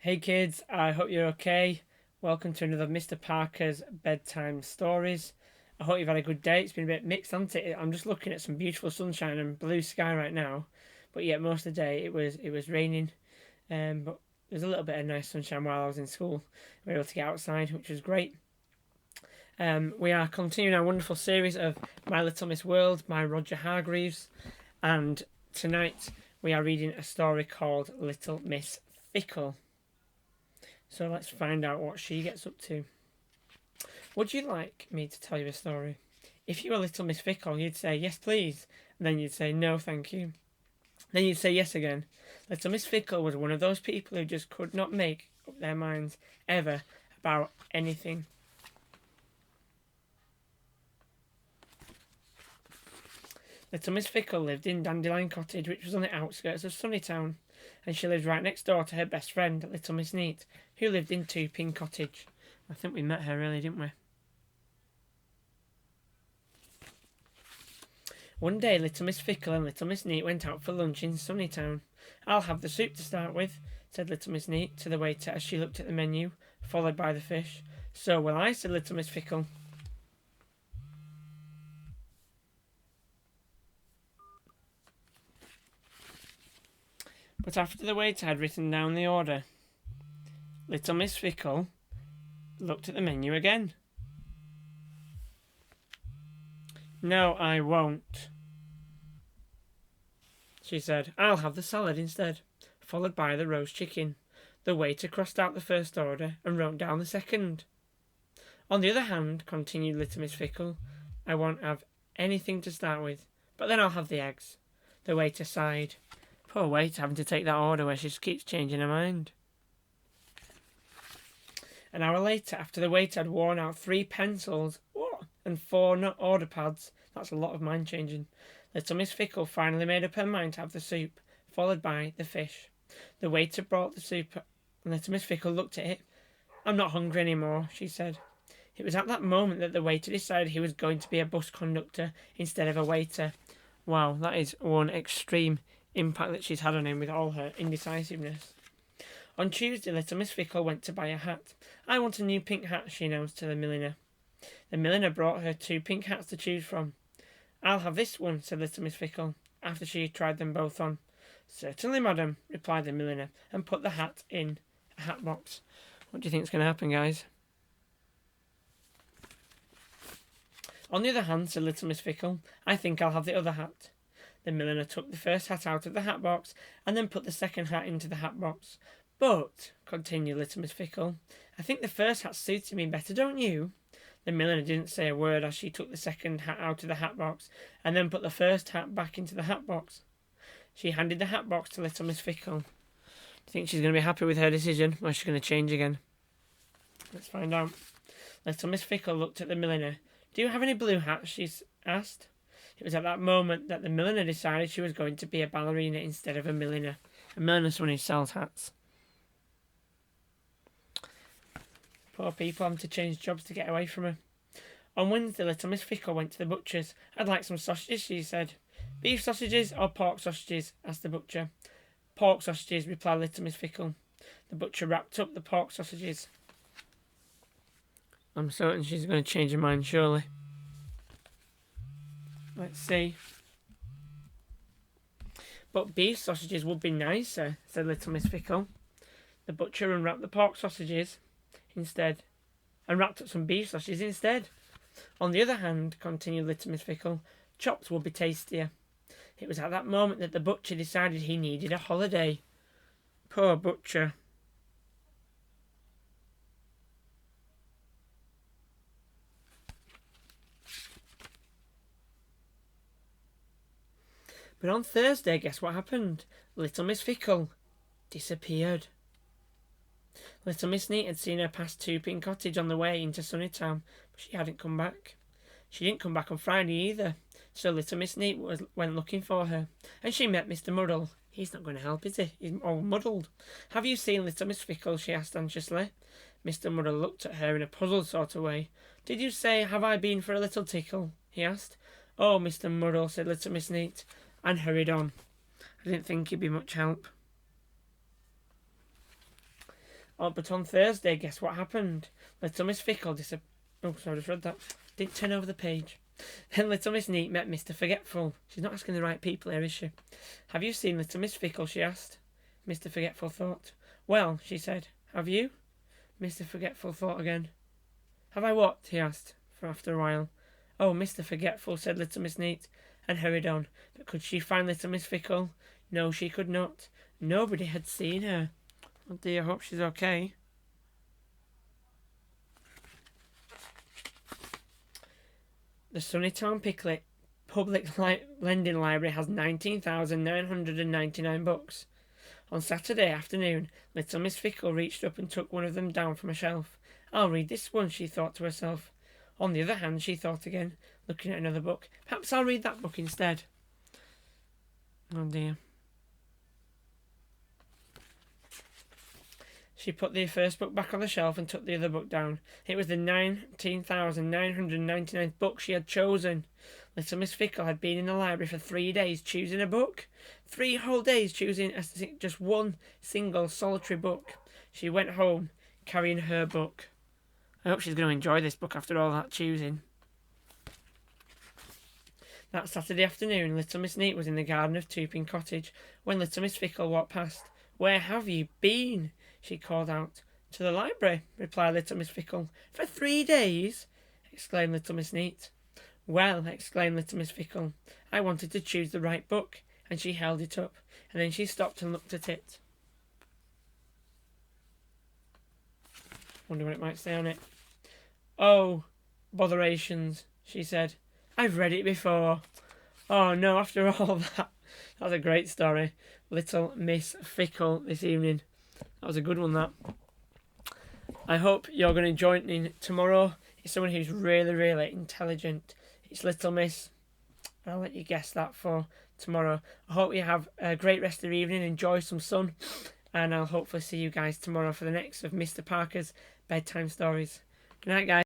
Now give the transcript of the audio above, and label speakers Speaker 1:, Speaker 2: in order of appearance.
Speaker 1: Hey kids, I hope you're okay. Welcome to another Mr. Parker's Bedtime Stories. I hope you've had a good day. It's been a bit mixed, hasn't it? I'm just looking at some beautiful sunshine and blue sky right now. But yet most of the day it was raining. But there's a little bit of nice sunshine while I was in school. We were able to get outside, which was great. We are continuing our wonderful series of My Little Miss World by Roger Hargreaves. And tonight we are reading a story called Little Miss Fickle. So let's find out what she gets up to. Would you like me to tell you a story? If you were Little Miss Fickle, you'd say, yes, please. And then you'd say, no, thank you. Then you'd say yes again. Little Miss Fickle was one of those people who just could not make up their minds ever about anything. Little Miss Fickle lived in Dandelion Cottage, which was on the outskirts of Sunnytown, and she lived right next door to her best friend, Little Miss Neat, who lived in Two Pin Cottage. I think we met her really, didn't we? One day, Little Miss Fickle and Little Miss Neat went out for lunch in Sunnytown. I'll have the soup to start with, said Little Miss Neat to the waiter as she looked at the menu, followed by the fish. So will I, said Little Miss Fickle. But after the waiter had written down the order, Little Miss Fickle looked at the menu again. No, I won't, she said. I'll have the salad instead, followed by the roast chicken. The waiter crossed out the first order and wrote down the second. On the other hand, continued Little Miss Fickle, I won't have anything to start with, but then I'll have the eggs. The waiter sighed. Poor waiter having to take that order where she just keeps changing her mind. An hour later, after the waiter had worn out 3 pencils and 4 order pads, that's a lot of mind changing, Little Miss Fickle finally made up her mind to have the soup, followed by the fish. The waiter brought the soup, and Little Miss Fickle looked at it. I'm not hungry anymore, she said. It was at that moment that the waiter decided he was going to be a bus conductor instead of a waiter. Wow, that is one extreme impact that she's had on him with all her indecisiveness. On Tuesday, Little Miss Fickle went to buy a hat. I want a new pink hat, she announced to the milliner. The milliner brought her 2 pink hats to choose from. I'll have this one, said Little Miss Fickle, after she had tried them both on. Certainly, madam, replied the milliner, and put the hat in a hat box. What do you think's going to happen, guys? On the other hand, said Little Miss Fickle, I think I'll have the other hat. The milliner took the first hat out of the hat box and then put the second hat into the hat box. But, continued Little Miss Fickle, I think the first hat suited me better, don't you? The milliner didn't say a word as she took the second hat out of the hat box and then put the first hat back into the hat box. She handed the hat box to Little Miss Fickle. Do you think she's going to be happy with her decision, or is she going to change again? Let's find out. Little Miss Fickle looked at the milliner. Do you have any blue hats? She asked. It was at that moment that the milliner decided she was going to be a ballerina instead of a milliner. A milliner's one who sells hats. Poor people having to change jobs to get away from her. On Wednesday, Little Miss Fickle went to the butcher's. I'd like some sausages, she said. Beef sausages or pork sausages? Asked the butcher. Pork sausages, replied Little Miss Fickle. The butcher wrapped up the pork sausages. I'm certain she's going to change her mind, surely. Let's see. But beef sausages would be nicer, said Little Miss Fickle. The butcher unwrapped the pork sausages instead, and wrapped up some beef sausages instead. On the other hand, continued Little Miss Fickle, chops would be tastier. It was at that moment that the butcher decided he needed a holiday. Poor butcher. But on Thursday, guess what happened? Little Miss Fickle disappeared. Little Miss Neat had seen her pass Two Pin Cottage on the way into Sunnytown, but she hadn't come back. She didn't come back on Friday either, so Little Miss Neat went looking for her, and she met Mr. Muddle. He's not going to help, is he? He's all muddled. Have you seen Little Miss Fickle? She asked anxiously. Mr. Muddle looked at her in a puzzled sort of way. Did you say, have I been for a little tickle? He asked. Oh, Mr. Muddle, said Little Miss Neat, and hurried on. I didn't think he'd be much help. Oh, but on Thursday, guess what happened? Little Miss Fickle Oh, sorry, I just read that. Didn't turn over the page. Then Little Miss Neat met Mr. Forgetful. She's not asking the right people here, is she? Have you seen Little Miss Fickle? She asked. Mr. Forgetful thought. Well, she said. Have you? Mr. Forgetful thought again. Have I what? He asked, for after a while. Oh, Mr. Forgetful, said Little Miss Neat, and hurried on. But could she find Little Miss Fickle? No, she could not. Nobody had seen her. Oh dear, I hope she's okay. The Sunnytown Pickle Public Lending Library has 19,999 books. On Saturday afternoon, Little Miss Fickle reached up and took one of them down from a shelf. I'll read this one, she thought to herself. On the other hand, she thought again, looking at another book, perhaps I'll read that book instead. Oh dear. She put the first book back on the shelf and took the other book down. It was the 19,999th book she had chosen. Little Miss Fickle had been in the library for 3 days choosing a book. 3 whole days choosing just one single solitary book. She went home carrying her book. I hope she's going to enjoy this book after all that choosing. That Saturday afternoon, Little Miss Neat was in the garden of Tooping Cottage when Little Miss Fickle walked past. Where have you been? She called out. To the library, replied Little Miss Fickle. For 3 days? Exclaimed Little Miss Neat. Well, exclaimed Little Miss Fickle, I wanted to choose the right book, and she held it up, and then she stopped and looked at it. Wonder what it might say on it. Oh, botherations, she said. I've read it before. Oh no, after all that. That was a great story. Little Miss Fickle this evening. That was a good one, that. I hope you're going to join in tomorrow. It's someone who's really, really intelligent. It's Little Miss. I'll let you guess that for tomorrow. I hope you have a great rest of the evening. Enjoy some sun. And I'll hopefully see you guys tomorrow for the next of Mr. Parker's Bedtime Stories. Good night, guys.